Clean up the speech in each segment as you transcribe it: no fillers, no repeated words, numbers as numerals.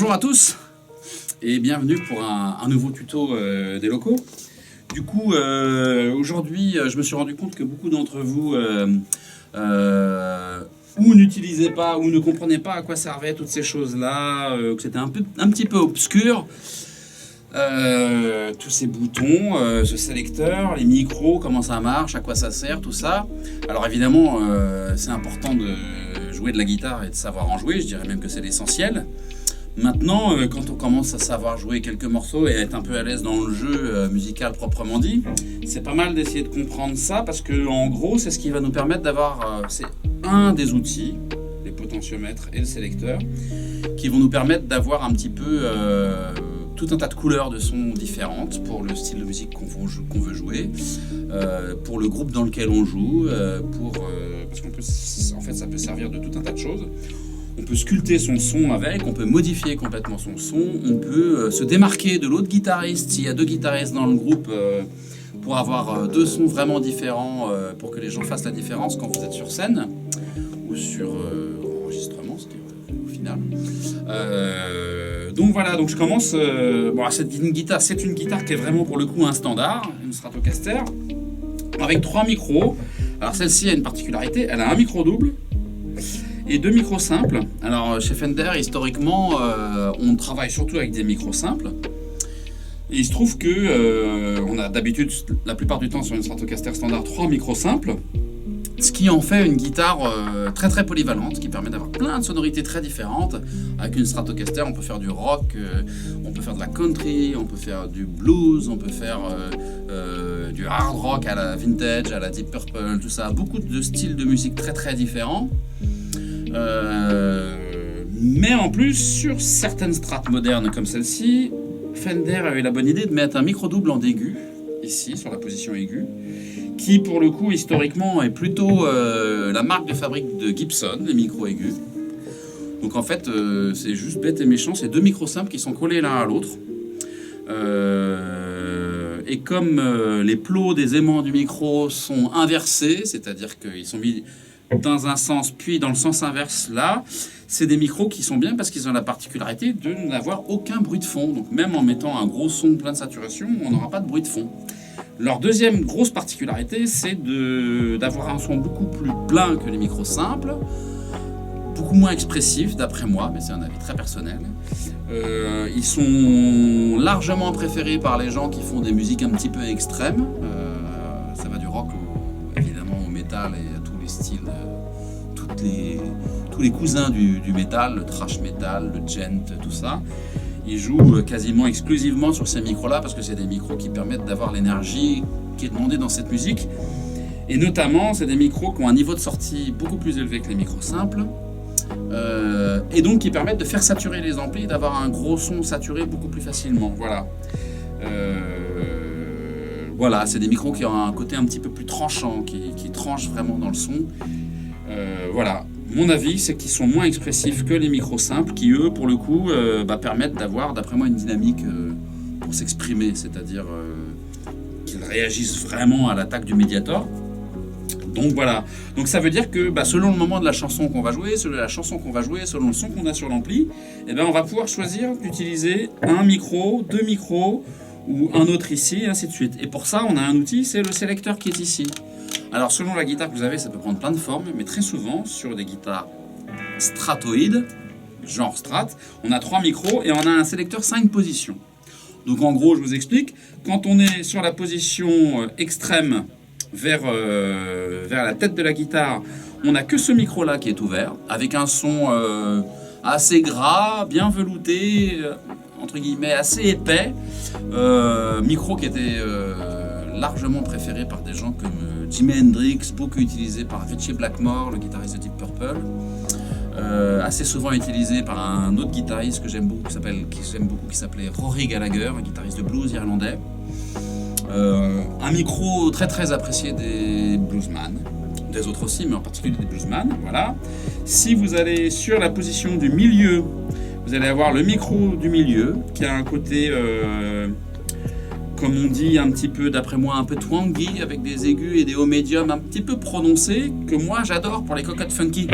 Bonjour à tous et bienvenue pour un nouveau tuto des locaux. Du coup, aujourd'hui, je me suis rendu compte que beaucoup d'entre vous ou n'utilisaient pas ou ne comprenaient pas à quoi servaient toutes ces choses-là, que c'était un petit peu obscur. Tous ces boutons, ce sélecteur, les micros, comment ça marche, à quoi ça sert, tout ça. Alors évidemment, c'est important de jouer de la guitare et de savoir en jouer, je dirais même que c'est l'essentiel. Maintenant, quand on commence à savoir jouer quelques morceaux et à être un peu à l'aise dans le jeu musical proprement dit, c'est pas mal d'essayer de comprendre ça parce que en gros, c'est ce qui va nous permettre d'avoir, c'est un des outils, les potentiomètres et le sélecteur, qui vont nous permettre d'avoir un petit peu tout un tas de couleurs de sons différentes pour le style de musique qu'on veut jouer, pour le groupe dans lequel on joue, parce qu'en fait, ça peut servir de tout un tas de choses. On peut sculpter son son avec, on peut modifier complètement son son, on peut se démarquer de l'autre guitariste s'il y a deux guitaristes dans le groupe pour avoir deux sons vraiment différents pour que les gens fassent la différence quand vous êtes sur scène ou sur enregistrement, au final. Donc voilà, donc je commence. C'est une guitare qui est vraiment pour le coup un standard, une Stratocaster, avec 3 micros. Alors celle-ci a une particularité, elle a un micro double et 2 micros simples. Alors chez Fender, historiquement, on travaille surtout avec des micros simples. Et il se trouve que on a d'habitude, la plupart du temps sur une Stratocaster standard, 3 micros simples. Ce qui en fait une guitare très très polyvalente, qui permet d'avoir plein de sonorités très différentes. Avec une Stratocaster, on peut faire du rock, on peut faire de la country, on peut faire du blues, on peut faire du hard rock à la vintage, à la Deep Purple, tout ça. Beaucoup de styles de musique très très différents. Mais en plus, sur certaines strates modernes comme celle-ci, Fender a eu la bonne idée de mettre un micro double en aigu, ici, sur la position aiguë, qui pour le coup historiquement est plutôt la marque de fabrique de Gibson, les micros aigus. Donc en fait c'est juste bête et méchant, c'est 2 micros simples qui sont collés l'un à l'autre. Et comme les plots des aimants du micro sont inversés, c'est-à-dire qu'ils sont mis dans un sens puis dans le sens inverse là, c'est des micros qui sont bien parce qu'ils ont la particularité de n'avoir aucun bruit de fond. Donc même en mettant un gros son plein de saturation, on n'aura pas de bruit de fond. Leur deuxième grosse particularité, c'est d'avoir un son beaucoup plus plein que les micros simples, beaucoup moins expressif d'après moi, mais c'est un avis très personnel. Ils sont largement préférés par les gens qui font des musiques un petit peu extrêmes. Ça va du rock évidemment au métal et à tous les styles, tous les cousins du métal, le thrash metal, le gent, tout ça. Ils jouent quasiment exclusivement sur ces micros-là parce que c'est des micros qui permettent d'avoir l'énergie qui est demandée dans cette musique. Et notamment, c'est des micros qui ont un niveau de sortie beaucoup plus élevé que les micros simples. Et donc qui permettent de faire saturer les amplis et d'avoir un gros son saturé beaucoup plus facilement. Voilà. Voilà, c'est des micros qui ont un côté un petit peu plus tranchant, qui tranchent vraiment dans le son. Voilà. Mon avis, c'est qu'ils sont moins expressifs que les micros simples, qui eux, pour le coup, permettent d'avoir, d'après moi, une dynamique pour s'exprimer, c'est-à-dire qu'ils réagissent vraiment à l'attaque du médiator. Donc voilà. Donc ça veut dire que selon le moment de la chanson qu'on va jouer, selon la chanson qu'on va jouer, selon le son qu'on a sur l'ampli, on va pouvoir choisir d'utiliser un micro, 2 micros ou un autre ici, et ainsi de suite. Et pour ça, on a un outil, c'est le sélecteur qui est ici. Alors selon la guitare que vous avez, ça peut prendre plein de formes, mais très souvent sur des guitares stratoïdes, genre strat, on a 3 micros et on a un sélecteur 5 positions. Donc en gros, je vous explique, quand on est sur la position extrême vers la tête de la guitare, on n'a que ce micro-là qui est ouvert, avec un son assez gras, bien velouté, entre guillemets, assez épais, micro qui était largement préféré par des gens comme Jimi Hendrix, beaucoup utilisé par Ritchie Blackmore, le guitariste de Deep Purple, assez souvent utilisé par un autre guitariste que j'aime beaucoup, qui s'appelait Rory Gallagher, un guitariste de blues irlandais. Un micro très très apprécié des bluesman, des autres aussi, mais en particulier des bluesman. Voilà. Si vous allez sur la position du milieu, vous allez avoir le micro du milieu qui a un côté comme on dit un petit peu, d'après moi, un peu twangy, avec des aigus et des hauts médiums un petit peu prononcés, que moi j'adore pour les cocottes funky.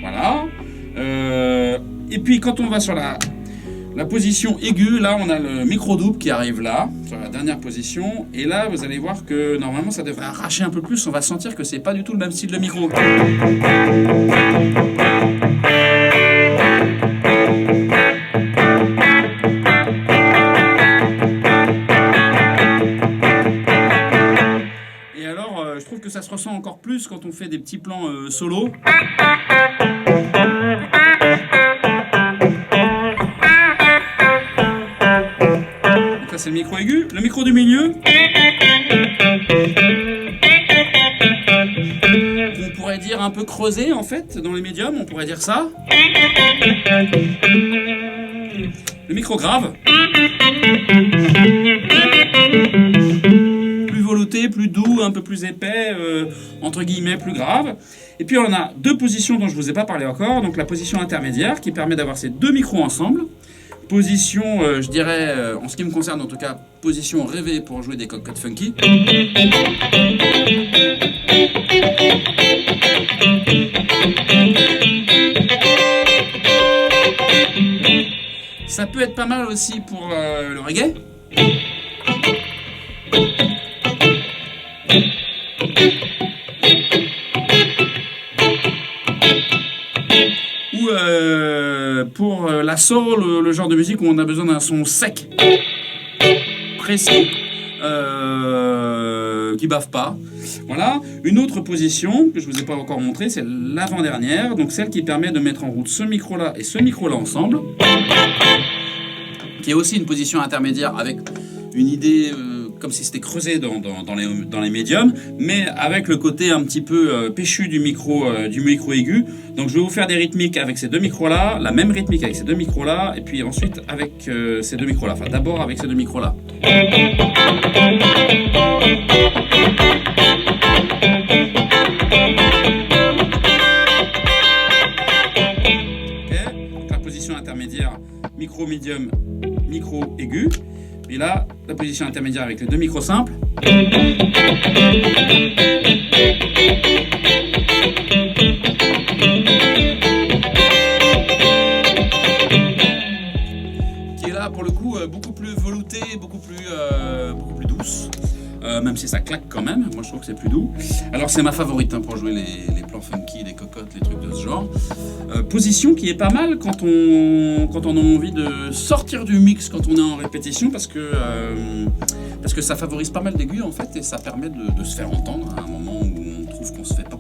Voilà. Et puis quand on va sur la position aiguë, là on a le micro double qui arrive là, sur la dernière position. Et là vous allez voir que normalement ça devrait arracher un peu plus. On va sentir que c'est pas du tout le même style de micro. Et alors je trouve que ça se ressent encore plus quand on fait des petits plans solo. Ça c'est le micro aigu. Le micro du milieu, on pourrait dire un peu creusé en fait dans les médiums, on pourrait dire ça. Le micro grave, plus velouté, plus doux, un peu plus épais, entre guillemets plus grave. Et puis on a deux positions dont je ne vous ai pas parlé encore. Donc la position intermédiaire qui permet d'avoir ces deux micros ensemble. Position, je dirais, en ce qui me concerne en tout cas, position rêvée pour jouer des cocottes funky. Ça peut être pas mal aussi pour le reggae. Ou pour la soul, le genre de musique où on a besoin d'un son sec, précis, qui bave pas. Voilà. Une autre position que je vous ai pas encore montré, c'est l'avant-dernière, donc celle qui permet de mettre en route ce micro-là et ce micro-là ensemble, qui est aussi une position intermédiaire avec une idée comme si c'était creusé dans les médiums, mais avec le côté un petit peu péchu du micro aigu. Donc je vais vous faire des rythmiques avec ces deux micros-là, la même rythmique avec ces deux micros-là, et puis ensuite avec ces deux micros-là. Enfin d'abord avec ces deux micros-là. Okay. Donc la position intermédiaire, micro médium, micro aigu. Puis là, la position intermédiaire avec les deux micros simples. Qui est là pour le coup beaucoup plus veloutée, beaucoup plus douce. Même si ça claque quand même, moi je trouve que c'est plus doux. Alors c'est ma favorite pour jouer les plans funky, les cocottes, les trucs de ce genre. Position qui est pas mal quand on a envie de sortir du mix quand on est en répétition, parce que ça favorise pas mal d'aigus en fait, et ça permet de se faire entendre à un moment où on trouve qu'on se fait pas